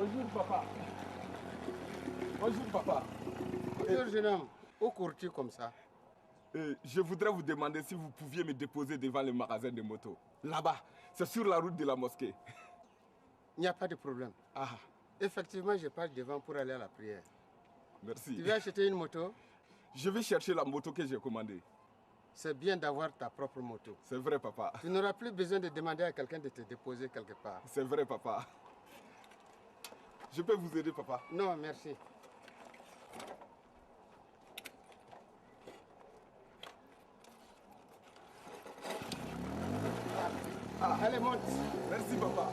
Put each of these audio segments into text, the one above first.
Bonjour, papa. Bonjour, papa. Bonjour, jeune homme. Où cours-tu comme ça? Je voudrais vous demander si vous pouviez me déposer devant le magasin de motos. Là-bas, c'est sur la route de la mosquée. Il n'y a pas de problème. Ah, Effectivement, je passe devant pour aller à la prière. merci. Tu veux acheter une moto? Je vais chercher la moto que j'ai commandée. C'est bien d'avoir ta propre moto. C'est vrai, papa. Tu n'auras plus besoin de demander à quelqu'un de te déposer quelque part. C'est vrai, papa. Je peux vous aider, papa? Non, merci. Allez, monte. Merci, papa.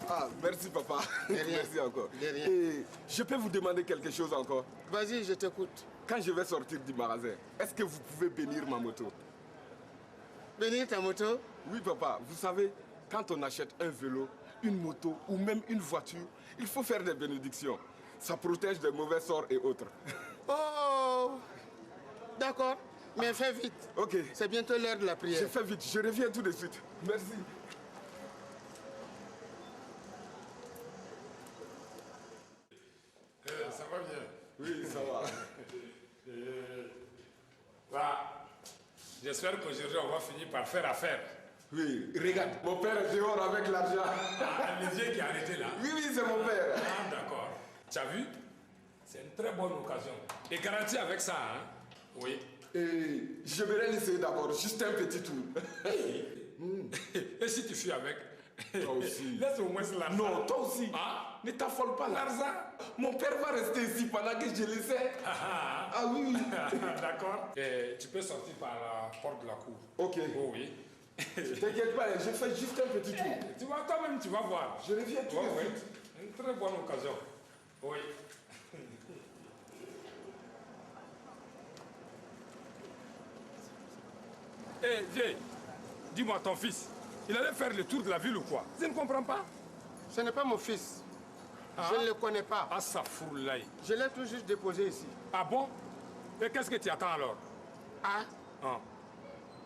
Ah, merci, papa. De rien. Merci encore. De rien. Et je peux vous demander quelque chose encore? Vas-y, je t'écoute. Quand je vais sortir du magasin, est-ce que vous pouvez bénir ma moto? Bénir ta moto? Oui, papa. Vous savez, quand on achète un vélo, une moto ou même une voiture, il faut faire des bénédictions. Ça protège des mauvais sorts et autres. Oh! D'accord, mais fais vite. Ok. C'est bientôt l'heure de la prière. Je fais vite. Je reviens tout de suite. Merci. Ça va bien. Oui, ça va. J'espère qu'aujourd'hui on va finir par faire affaire. Oui, regarde, mon père est dehors avec l'argent. Le vieux qui est arrêté là. Oui, oui, c'est mon père. Ah, d'accord. Tu as vu? C'est une très bonne occasion. Et garantie avec ça, hein? Oui. Et je vais l'essayer d'abord, juste un petit tour. Et si tu fuis avec? Toi aussi. Laisse au moins l'argent. Non, toi aussi. Ah? Ne t'affole pas là. L'argent? Mon père va rester ici pendant que je l'essaie. Ah oui, oui. D'accord. Et tu peux sortir par la porte de la cour. Ok. Oh oui. T'inquiète pas, je fais juste un petit tour. Tu vois, toi-même, tu vas voir. Je reviens tout de Ouais, suite. ouais. Une très bonne occasion. Oui. Eh, vieille, dis-moi, ton fils, il allait faire le tour de la ville ou quoi? Je ne comprends pas. Ce n'est pas mon fils. Ah. Je ne le connais pas. Ah, ça fout l'ail. Je l'ai tout juste déposé ici. Ah bon? Et qu'est-ce que tu attends alors? Ah, Ah.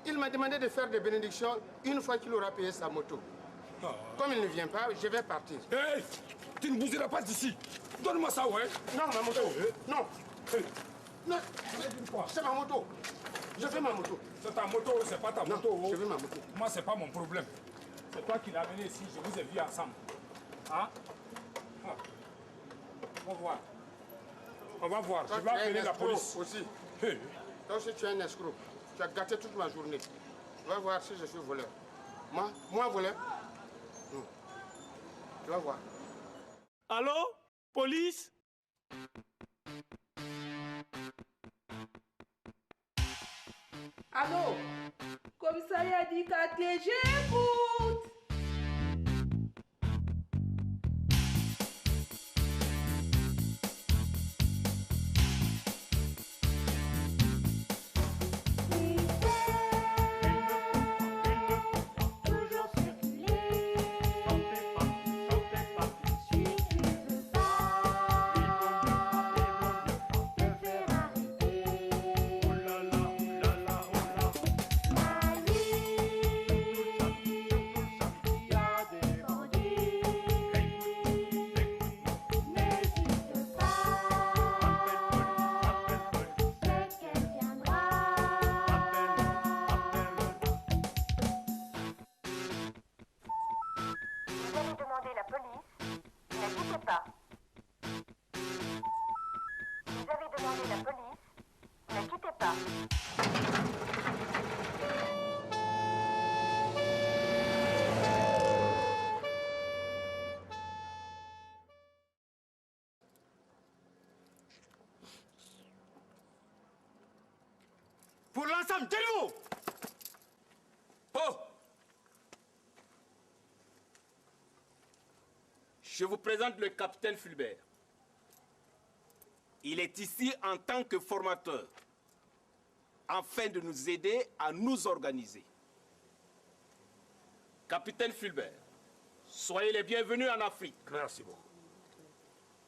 il m'a demandé de faire des bénédictions une fois qu'il aura payé sa moto. Ah. Comme il ne vient pas, je vais partir. Hey, tu ne bougeras pas d'ici. Donne-moi ça, ouais. Non, ma moto. Non. Hey. Non. Quoi? C'est ma moto. Je veux ma moto. C'est ta moto, c'est pas ta Non, moto. je veux ma moto. Moi, c'est pas mon problème. C'est toi qui l'as amené ici, je vous ai vus ensemble. Hein? Ah. On va voir. On va voir. Toi, Je vais tu es appeler un la escroc police. aussi. Hey. Toi aussi, tu es un escroc. Tu as gâté toute ma journée. Tu vas voir si je suis voleur. Moi voleur? Non. Tu vas voir. Allô? Police? Allô? Commissariat du quartier, j'écoute. Pour l'ensemble, tenez-vous! Oh! Je vous présente le capitaine Fulbert. Il est ici en tant que formateur. afin de nous aider à nous organiser. Capitaine Fulbert, soyez les bienvenus en Afrique. Merci beaucoup.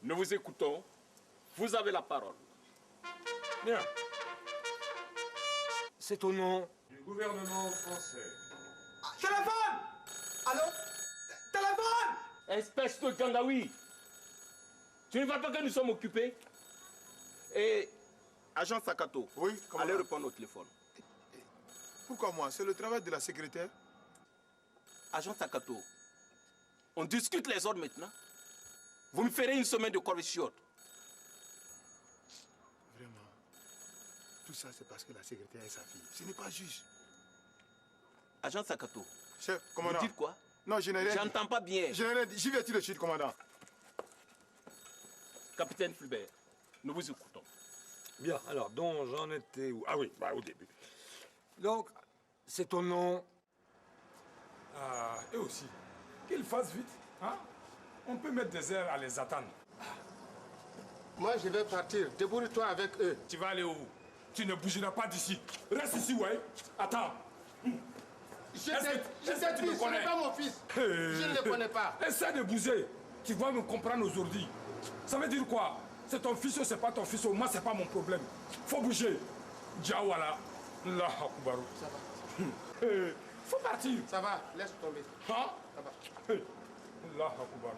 Nous vous écoutons. Vous avez la parole. Bien. C'est au nom du gouvernement français. Téléphone! Allô? Téléphone! Espèce de Gangaoui, tu ne vois pas que nous sommes occupés? Et agent Sakato, Oui, commandant. allez répondre au téléphone. Pourquoi moi? C'est le travail de la secrétaire. Agent Sakato, on discute les ordres maintenant. Vous me ferez une semaine de corvée-chiotte. Vraiment. Tout ça, c'est parce que la secrétaire est sa fille. Ce n'est pas juste. Agent Sakato, Chef, vous commandant. dites quoi? Non, je n'ai rien dit. J'entends pas bien. Je n'ai rien dit. J'y vais tout de suite, commandant. Capitaine Fulbert, nous vous écoutons. Bien, alors, donc j'en étais où? Ah oui, bah, au début. Donc, c'est ton nom. Et aussi, qu'ils fassent vite. Hein? On peut mettre des airs à les attendre. Moi, je vais partir. Débrouille-toi avec eux. Tu vas aller où? Tu ne bougeras pas d'ici. Reste ici, ouais. Attends. Je Est-ce t'ai que tu me dit, ce connais? n'est pas mon fils. Je ne le connais pas. Essaie de bouger. Tu vas me comprendre aujourd'hui. Ça veut dire quoi? C'est ton fils ou c'est pas ton fils? Moi, c'est pas mon problème. Faut bouger. Diawala. La Akbarou. Ça va. Faut partir. Ça va, laisse tomber. Hein? Ça va. La Akbarou.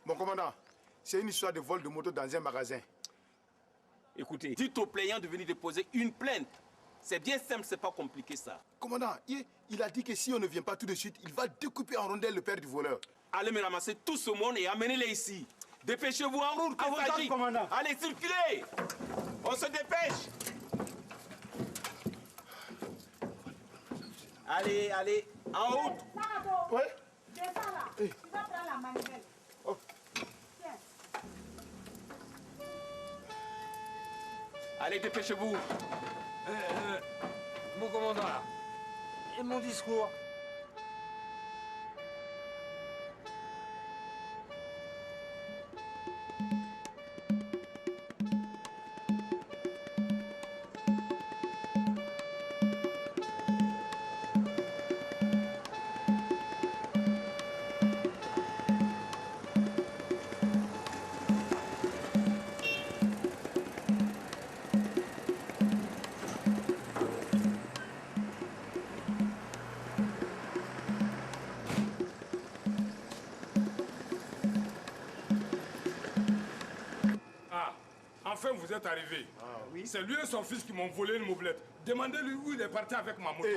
Bon, commandant, c'est une histoire de vol de moto dans un magasin. Écoutez, dites au plaignant de venir déposer une plainte. C'est bien simple, c'est pas compliqué ça. Commandant, il a dit que si on ne vient pas tout de suite, il va découper en rondelles le père du voleur. Allez me ramasser tout ce monde et amenez-les ici. Dépêchez-vous en route, À votre ordre, commandant. Allez, circulez. On se dépêche. Allez, allez, en route. Sakato, Ouais. descends là. Tu vas prendre la manivelle. Oh. Tiens. Allez, dépêchez-vous. Mon commandant, et mon discours? Enfin, vous êtes arrivés. Oui. C'est lui et son fils qui m'ont volé une mobilette. Demandez-lui où il est parti avec ma moto.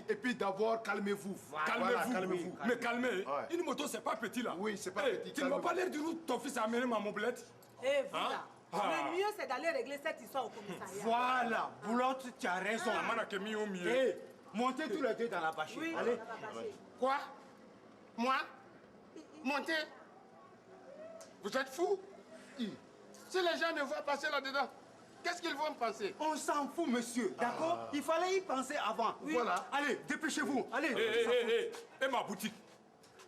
Et puis d'abord, calmez-vous. Calmez-vous. Voilà, calmez-vous. Mais calmez. Ouais. Une moto, c'est pas petit là. Oui, c'est pas petit, Tu ne vas calmez-vous. pas l'air du où ton fils a amené ma mobilette? Et voilà. Ah. Le mieux, c'est d'aller régler cette histoire au commissariat. Voilà, Boulotte, tu as raison. La manne a que mis au milieu. Hé, montez tous les deux dans la bâchée. Oui, Allez. on va cacher. Quoi? Moi? Montez? Vous êtes fous? Si les gens me voient passer là-dedans, qu'est-ce qu'ils vont penser? On s'en fout, monsieur, d'accord? Il fallait y penser avant. Voilà. Allez, dépêchez-vous. Allez. Et ma boutique?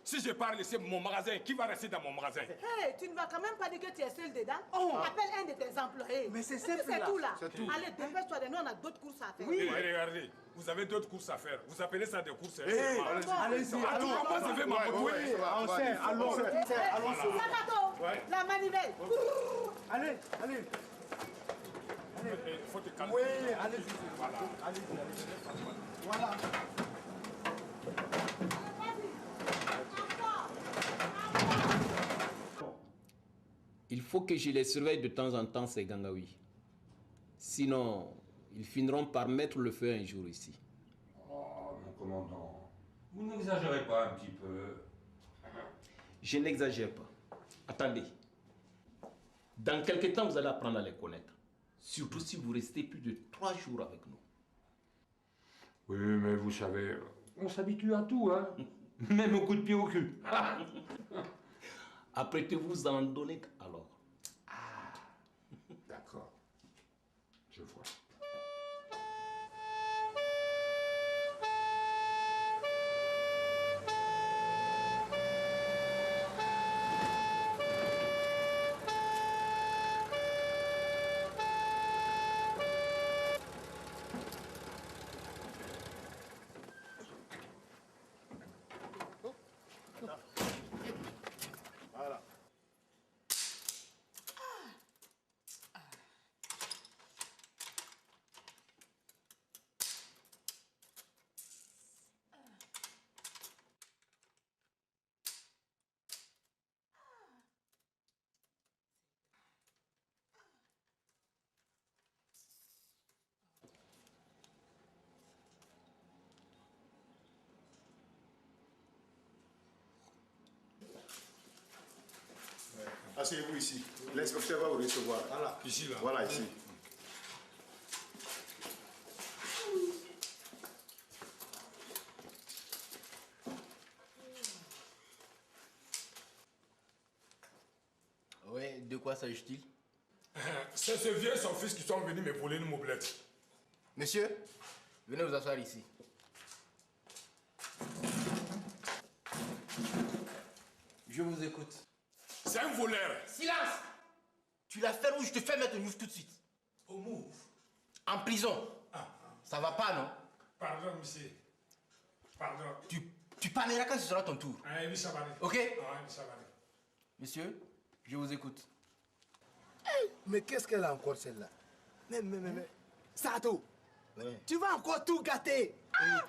Si je pars laisser mon magasin, qui va rester dans mon magasin? Hey, tu ne vas quand même pas dire que tu es seul dedans. Oh. Appelle un de tes employés. Mais c'est Et puis simple, c'est là. tout là. C'est tout. Allez, dépêche-toi, nous on a d'autres courses à faire. Et regardez, vous avez d'autres courses à faire. Vous appelez ça des courses. Hé, allez-y, En tout allons. cas, moi, je vais ma moto. ouais, On sait, allons. Allons. Sakato, Ouais. la manivelle. Allez, allez. Il faut te calmer. Oui, allez-y. Allez-y. Voilà. Il faut que je les surveille de temps en temps, ces Gangaoui. Sinon, ils finiront par mettre le feu un jour ici. Oh, mon commandant, vous n'exagérez pas un petit peu. Je n'exagère pas. Attendez. Dans quelque temps, vous allez apprendre à les connaître. Surtout si vous restez plus de 3 jours avec nous. Oui, mais vous savez, on s'habitue à tout, hein. Même au coup de pied au cul. Apprêtez-vous à en donner alors. D'accord. Je vois. Asseyez-vous ici. L'inspecteur va vous recevoir. Voilà. Ici, là. Voilà, ici. Ouais, de quoi s'agit-il? C'est ce vieux et son fils qui sont venus me voler une mobilette. Monsieur, venez vous asseoir ici. Je vous écoute. C'est un voleur. Silence! Tu la fermes ou je te fais mettre au move tout de suite. Au move. En prison. Ça va pas, non? Pardon, monsieur. Pardon. Tu parleras quand ce sera ton tour. Ah, oui, ça va aller. Ok? Ah, oui, ça va aller. Monsieur, je vous écoute. Mais qu'est-ce qu'elle a encore celle-là? Mais. Sato, tu vas encore tout gâter.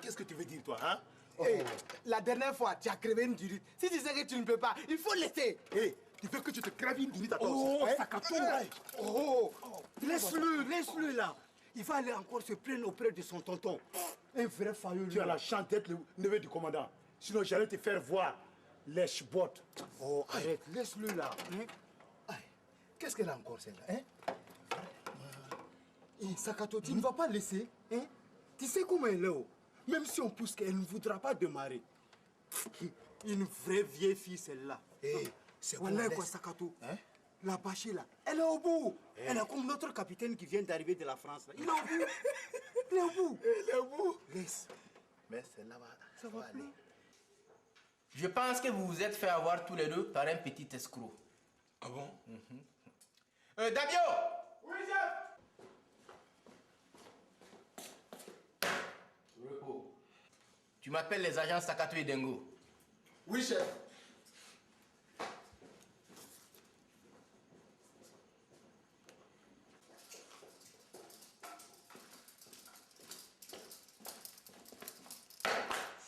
Qu'est-ce que tu veux dire, toi, hein? Hey, la dernière fois, tu as crevé une durite. Si tu sais que tu ne peux pas, il faut laisser. Hé, tu veux que tu te crèves une durite à toi Oh, aussi, hein? Sakato. Laisse-le là. Il va aller encore se plaindre auprès de son tonton. Un vrai faillot. Tu as la chance d'être le neveu du commandant. Sinon, j'allais te faire voir les chbottes. Oh, arrête, laisse-le là. Hein? Aïe, qu'est-ce qu'elle a encore celle-là, hein? Sakato, tu ne vas pas laisser, hein? Tu sais comment elle est, oh? Même si on pousse qu'elle ne voudra pas démarrer. Une vraie vieille fille, celle-là. C'est bon, quoi, Sakato? Hein? La bâchée, là, elle est au bout. Elle est comme notre capitaine qui vient d'arriver de la France, là. Il est au bout. Il est au bout. Elle est au bout. Laisse. Mais celle-là Ça va aller. Je pense que vous vous êtes fait avoir tous les deux par un petit escroc. Ah bon? Damio! Oui, chef. Repos. Tu m'appelles les agents Sakato et Dengo. Oui, chef.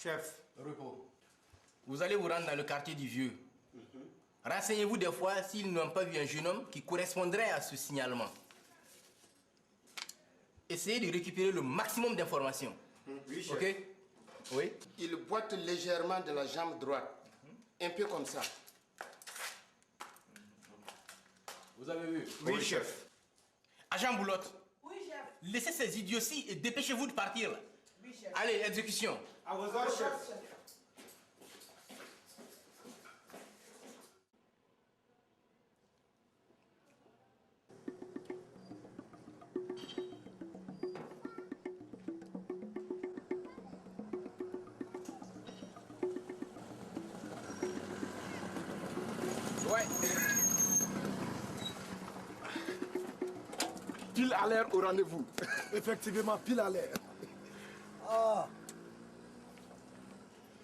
Chef, repos. Vous allez vous rendre dans le quartier du Vieux. Renseignez-vous des fois s'ils n'ont pas vu un jeune homme qui correspondrait à ce signalement. Essayez de récupérer le maximum d'informations. Oui, chef. Ok? Oui? Il boite légèrement de la jambe droite. Un peu comme ça. Vous avez vu? Oui, chef. Agent Boulotte, Oui, chef. laissez ces idioties et dépêchez-vous de partir. Là. Oui, chef. Allez, exécution. À vos ordres, chef. Ouais. Pile à l'heure au rendez-vous. Effectivement, pile à l'air. Ah.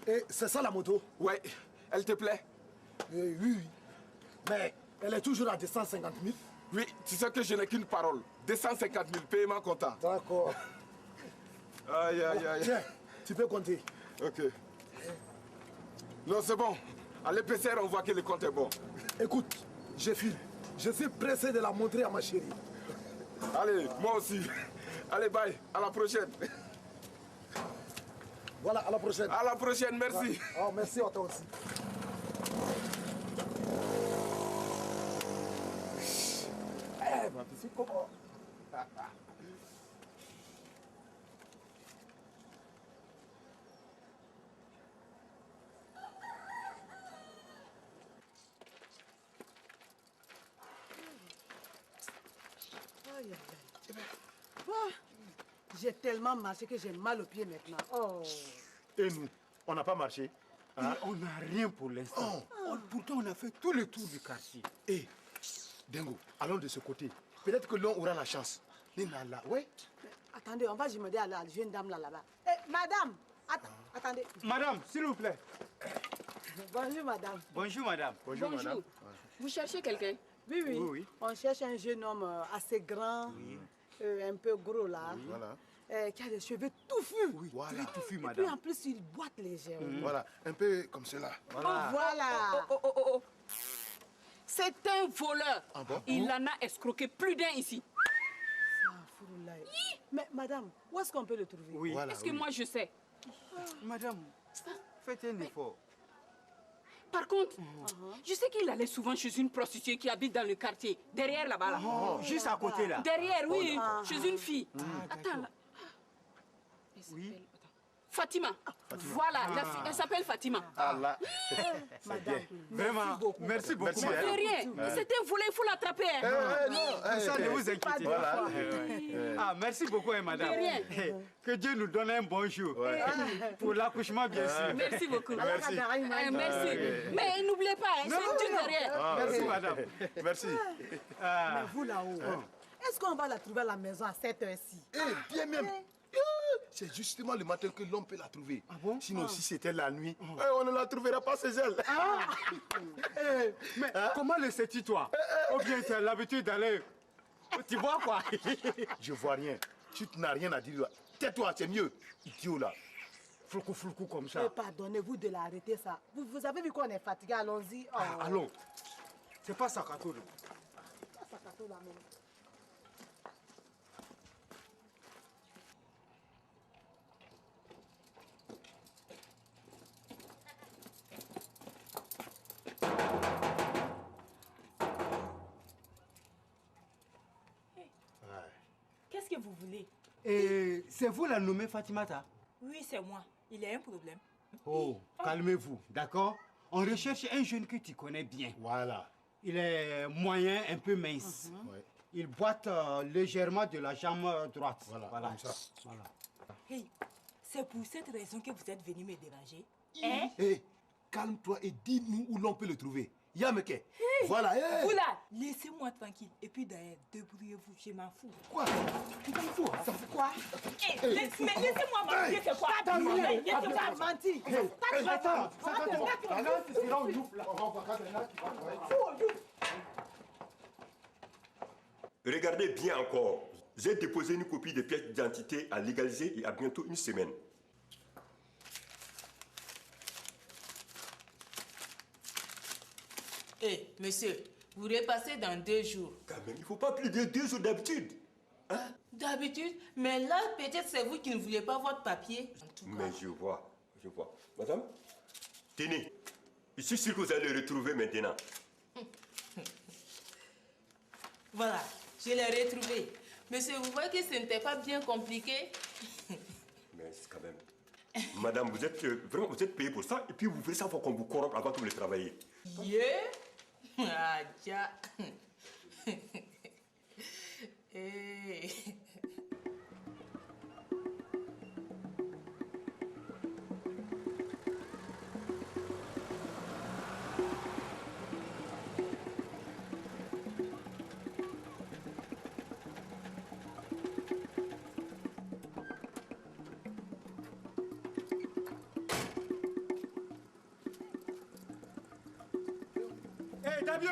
Et c'est ça la moto? Ouais, elle te plaît? Oui. Mais elle est toujours à 250 000. Oui, tu sais que je n'ai qu'une parole. 250 000, paiement comptant. D'accord. Aïe, aïe, aïe. Tiens, tu peux compter. Ok. Non, c'est bon. À l'épaisseur, on voit que le compte est bon. Écoute, je file. Je suis pressé de la montrer à ma chérie. Allez, moi aussi. Allez, bye. À la prochaine. Voilà, à la prochaine. À la prochaine, merci. Oh, merci à toi aussi. Eh, ma petite comment? Aïe, aïe, aïe. Ah, j'ai tellement marché que j'ai mal aux pieds maintenant. Oh. Et nous, on n'a pas marché. Hein? On n'a rien pour l'instant. Pourtant, on a fait tout le tour du quartier. Hé, Dengo, allons de ce côté. Peut-être que l'on aura la chance. Nina, là, ouais. Mais attendez, on va demander à la jeune dame là-bas. Eh, madame, attendez. Madame, s'il vous plaît. Bonjour, madame. Bonjour, madame. Bonjour, madame. Vous cherchez quelqu'un? Oui, oui, Oui. On cherche un jeune homme assez grand, un peu gros là, Voilà. qui a des cheveux touffus. Oui, Voilà. très touffu, Et puis madame. en plus, il boite légèrement. Voilà, un peu comme cela. Voilà. Oh. C'est un voleur. Ah bon? Il en a escroqué plus d'un ici. Astaghfirullah. Mais madame, où est-ce qu'on peut le trouver? Oui. Voilà, Est-ce que moi je sais? Madame, faites un effort. Par contre, je sais qu'il allait souvent chez une prostituée qui habite dans le quartier, derrière là-bas. Là. Juste à côté là. Derrière, oui, chez une fille. Attends, là. Oui. Fatima. Voilà, la fille, elle s'appelle Fatima. Ah là. Madame, Vraiment, merci beaucoup. Merci, De rien. C'est un volet, il faut l'attraper. Tout ça, ne vous inquiétez pas. Ah, merci beaucoup, madame. De rien. Que Dieu nous donne un bon jour. Pour l'accouchement, bien sûr. Merci beaucoup. Merci. Merci. Mais n'oubliez pas, c'est une derrière. Merci, madame. Merci. mais vous là-haut, est-ce qu'on va la trouver à la maison à cette heure-ci? Eh, bien même. C'est justement le matin que l'homme peut la trouver. Ah bon? Sinon, si c'était la nuit, on ne la trouverait pas chez elle. Mais comment le sais-tu, toi? Ou bien tu as l'habitude d'aller... Tu vois quoi? Je vois rien. Tu n'as rien à dire. Tais-toi, c'est mieux. Idiot là. Flou comme ça. Pardonnez-vous de l'arrêter ça. Vous avez vu qu'on est fatigué, allons-y. Allons. C'est pas Sakato. Pas Sakato là même. Qu'est-ce que vous voulez? Et c'est vous la nommée Fatimata? Oui, c'est moi. Il y a un problème. Oh, calmez-vous, d'accord? On recherche un jeune que tu connais bien. Voilà. Il est moyen, un peu mince. Ouais. Il boite légèrement de la jambe droite. Voilà, comme ça. Voilà. Hey, c'est pour cette raison que vous êtes venu me déranger. Hein? Hé, calme-toi et dis-nous où l'on peut le trouver. Yameke. Voilà. Vous là, laissez-moi tranquille. Et puis d'ailleurs, débrouillez-vous, je m'en fous. Quoi? Tu t'en fous? Ça fait quoi? Mais laissez-moi m'ennuyer, c'est quoi? Laissez-moi mentir. Attends, tu seras au youf là. Regardez bien encore. J'ai déposé une copie de pièce d'identité à légaliser et à bientôt une semaine. Eh, monsieur, vous repassez dans 2 jours. Quand même, il ne faut pas plus de 2 jours d'habitude. Hein? D'habitude, mais là, peut-être c'est vous qui ne voulez pas votre papier. En tout cas. Mais je vois. Madame, tenez. Je suis sûr que vous allez le retrouver maintenant. Voilà, je l'ai retrouvé. Monsieur, vous voyez que ce n'était pas bien compliqué? Mais c'est quand même... Madame, vous êtes vraiment vous êtes payé pour ça et puis vous voulez savoir qu'on vous corrompt avant que vous le travaillez. Yeah. Ah, tiens. Hey. Hey, Damio!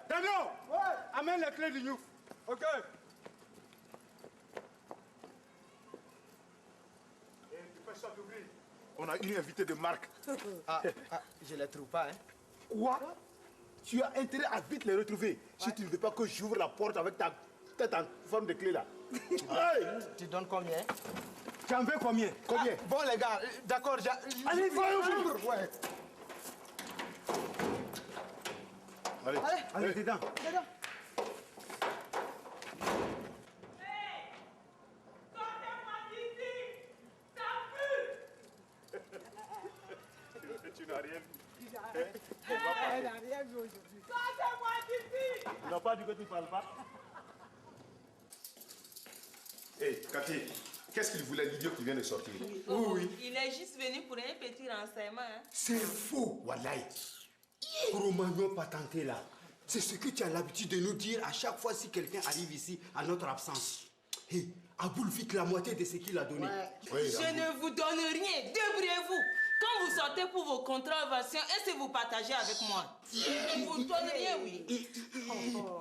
Damio! Amène les clés du youf. Ok. On a une invitée de marque. Je ne les trouve pas, hein. Quoi? Tu as intérêt à vite les retrouver. Si tu ne veux pas que j'ouvre la porte avec ta tête en forme de clé là. Hey! Tu donnes combien? Tu en veux combien? Combien? Bon, les gars, d'accord, Allez, ouvre! Ouais. Allez, dedans. Tu n'as rien vu. Elle n'a rien vu aujourd'hui. Tu n'as pas dit que tu ne parles pas? Hé, Cathy, qu'est-ce qu'il voulait l'idiot qui vient de sortir? Oui. Il est juste venu pour un petit renseignement. Hein. C'est faux, Wallahi. Romagnon patenté là. C'est ce que tu as l'habitude de nous dire à chaque fois si quelqu'un arrive ici à notre absence. Hé, Aboul vite la moitié de ce qu'il a donné. Oui, Je ne vous donne rien, débrouillez-vous. Quand vous sortez pour vos contraventions, est-ce que vous partagez avec moi? Je ne vous donne rien, oui.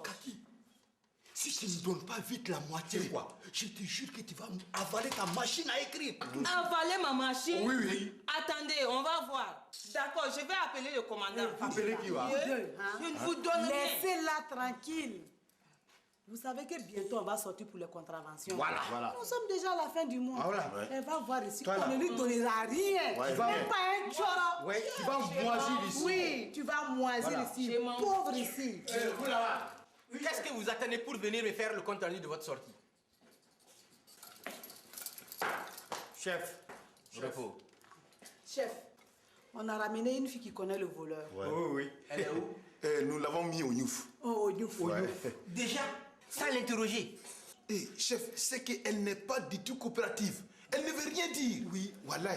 Kaki, si tu ne donnes pas vite la moitié, quoi, je te jure que tu vas avaler ta machine à écrire. Avaler ma machine? Oui, oui. Attendez, on va voir. D'accord, je vais appeler le commandant. Appelez qui va? Je ne vous donne rien. Laissez-la tranquille. Vous savez que bientôt on va sortir pour les contraventions. Voilà. Nous sommes déjà à la fin du mois. Voilà. Elle va voir ici qu'on ne lui donnera rien. Ouais, Même pas un Choro. Ouais, tu vas moisir ici. Oui, tu vas moisir Voilà. ici. Chez moi. Pauvre ici. Vous là-bas, qu'est-ce que vous attendez pour venir me faire le compte rendu de votre sortie? Chef. Repos. Chef, on a ramené une fille qui connaît le voleur. Ouais. Oui. Elle est où? Nous l'avons mis au Niouf. Oh, Youf. Déjà, sans l'interroger. Et chef, c'est qu'elle n'est pas du tout coopérative. Elle ne veut rien dire. Oui, voilà.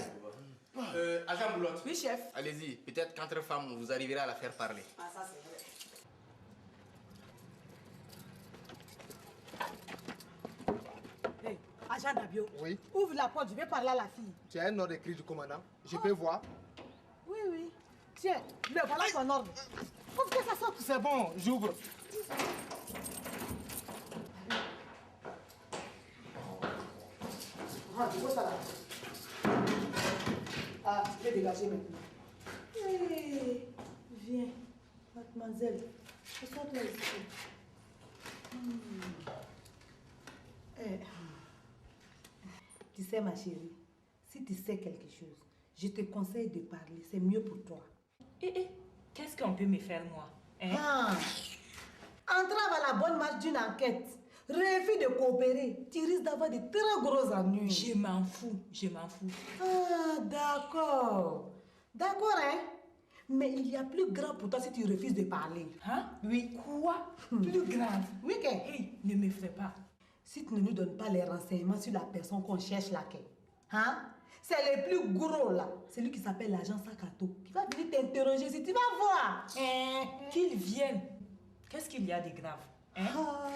Agent Boulotte. Oui, chef. Allez-y, peut-être qu'entre femmes, vous arriverez à la faire parler. Ah, ça c'est vrai. Hey, agent Dabio. Oui. Ouvre la porte, je vais parler à la fille. Tu as un ordre écrit du commandant. Je peux voir. Oui, oui. Tiens, le voilà ton ordre. Ouvre que ça sorte. C'est bon, j'ouvre. Ah, tu vois ça là. Ah, tu peux dégager maintenant. Hey, viens, mademoiselle. Sors-toi ici. Eh, tu sais, ma chérie, si tu sais quelque chose, je te conseille de parler. C'est mieux pour toi. Qu'est-ce qu'on peut me faire, moi? Hein? Ah, entrave à la bonne marche d'une enquête. Refus de coopérer. Tu risques d'avoir de très gros ennuis. Je m'en fous, je m'en fous. Ah, d'accord. D'accord, hein? Mais il y a plus grave pour toi si tu refuses de parler. Hein? Oui. Quoi? Plus grave? Oui, que? Hey, ne me ferai pas. Si tu ne nous donnes pas les renseignements sur la personne qu'on cherche là, hein? C'est le plus gros là. C'est lui qui s'appelle l'agent Sakato. Qui va venir t'interroger si tu vas voir. Qu'il vienne. Qu'est-ce qu'il y a de grave? Hein? Ah,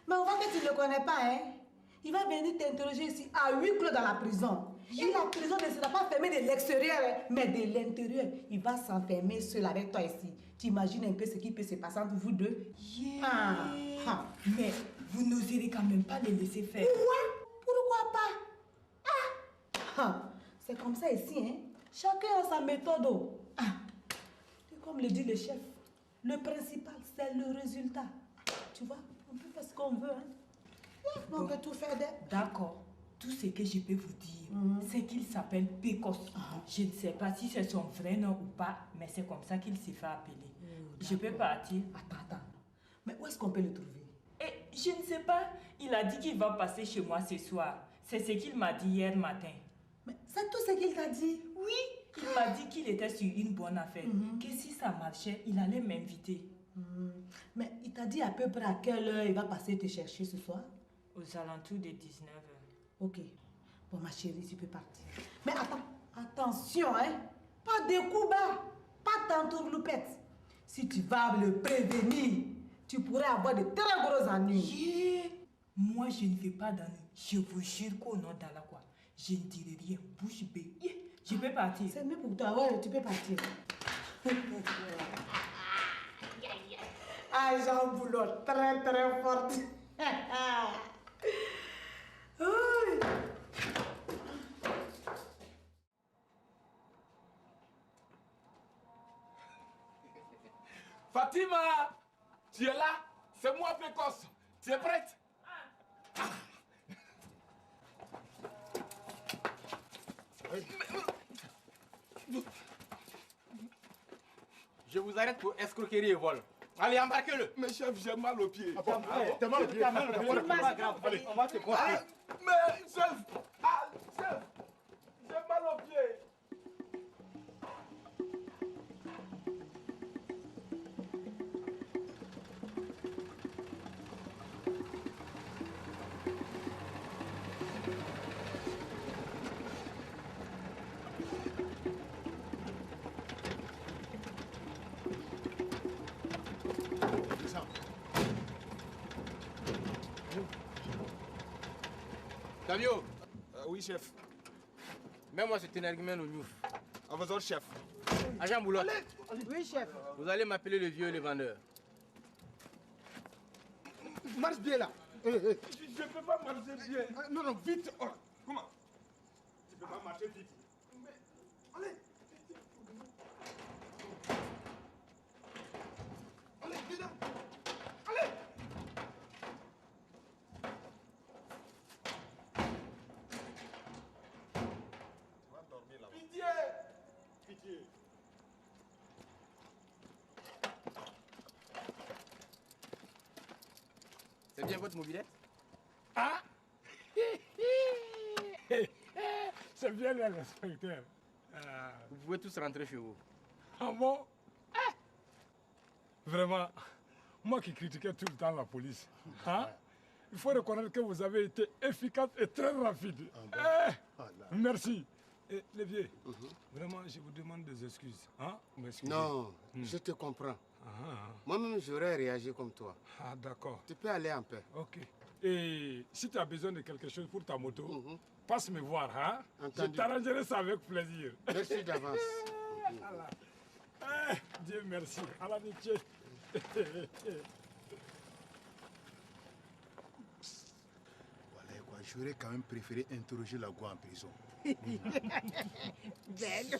mais on voit que tu ne le connais pas, hein? Il va venir t'interroger ici à huis clos dans la prison. Et la prison ne sera pas fermée de l'extérieur, hein, mais de l'intérieur. Il va s'enfermer seul avec toi ici. Tu imagines un peu ce qui peut se passer entre vous deux? Mais vous n'oserez quand même pas les laisser faire. Pourquoi pas? C'est comme ça ici, hein? Chacun a sa méthode. Et comme le dit le chef, le principal, c'est le résultat. Tu vois, on peut faire ce qu'on veut, hein? On peut tout faire d'elle. D'accord. Tout ce que je peux vous dire, c'est qu'il s'appelle Pécos. Je ne sais pas si c'est son vrai nom ou pas, mais c'est comme ça qu'il s'est fait appeler. Je peux partir. Attends. Mais où est-ce qu'on peut le trouver? Je ne sais pas. Il a dit qu'il va passer chez moi ce soir. C'est ce qu'il m'a dit hier matin. Mais c'est tout ce qu'il t'a dit? Oui. Il m'a dit qu'il était sur une bonne affaire. Que si ça marchait, il allait m'inviter. Mais il t'a dit à peu près à quelle heure il va passer te chercher ce soir? Aux alentours de 19h. Ok. Bon, ma chérie, tu peux partir. Mais attends, attention, hein. Pas de coups bas, pas d'entourloupette. Si tu vas le prévenir, tu pourrais avoir de très gros ennuis. Moi, je ne vais pas d'ennuis. Je vous jure qu'au nom d'Allah, quoi, je ne dirai rien. Bouche bée. Je peux partir. C'est mieux pour toi, ouais, tu peux partir. Ah, Jean Boulot, très très forte. Fatima, tu es là? C'est moi, Pécos. Tu es prête? Je vous arrête pour escroquerie et vol. Allez, embarquez-le. Mais chef, j'ai mal aux pieds. T'as mal au pied. C'est pas grave. Allez, on va te voir. Mais chef, chef, j'ai mal aux pieds. Davio. Oui, chef. Mets-moi cet énergumène au Niouf. À vos ordres, chef. Agent Boulotte. Oui, chef. Vous allez m'appeler le vieux et le vendeur. Marche bien là. Je ne peux pas marcher bien. Non, non, vite. Oh, comment? Tu ne peux pas marcher vite. Mais, allez. Allez, dedans. Allez. Tu vas dormir là-bas. Pitié. pitié. C'est bien votre mobilette? Ah c'est bien l'inspecteur. Vous pouvez tous rentrer chez vous. Ah bon? Vraiment, moi qui critiquais tout le temps la police, hein, il faut reconnaître que vous avez été efficace et très rapide. Merci. Et les vieux, vraiment, je vous demande des excuses. Hein? Non, je te comprends. Moi-même, j'aurais réagi comme toi. Ah, d'accord. Tu peux aller en paix. Ok. Et si tu as besoin de quelque chose pour ta moto, passe me voir. Hein? Je t'arrangerai ça avec plaisir. Merci d'avance. Dieu merci. À l'amitié. Voilà quoi, j'aurais quand même préféré interroger la Goua en prison. Belle.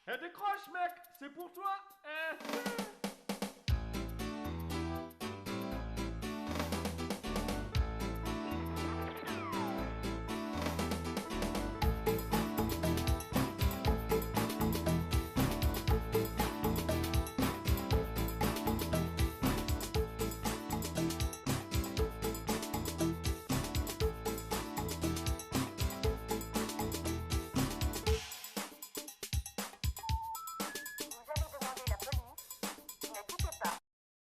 Eh, décroche, mec, c'est pour toi.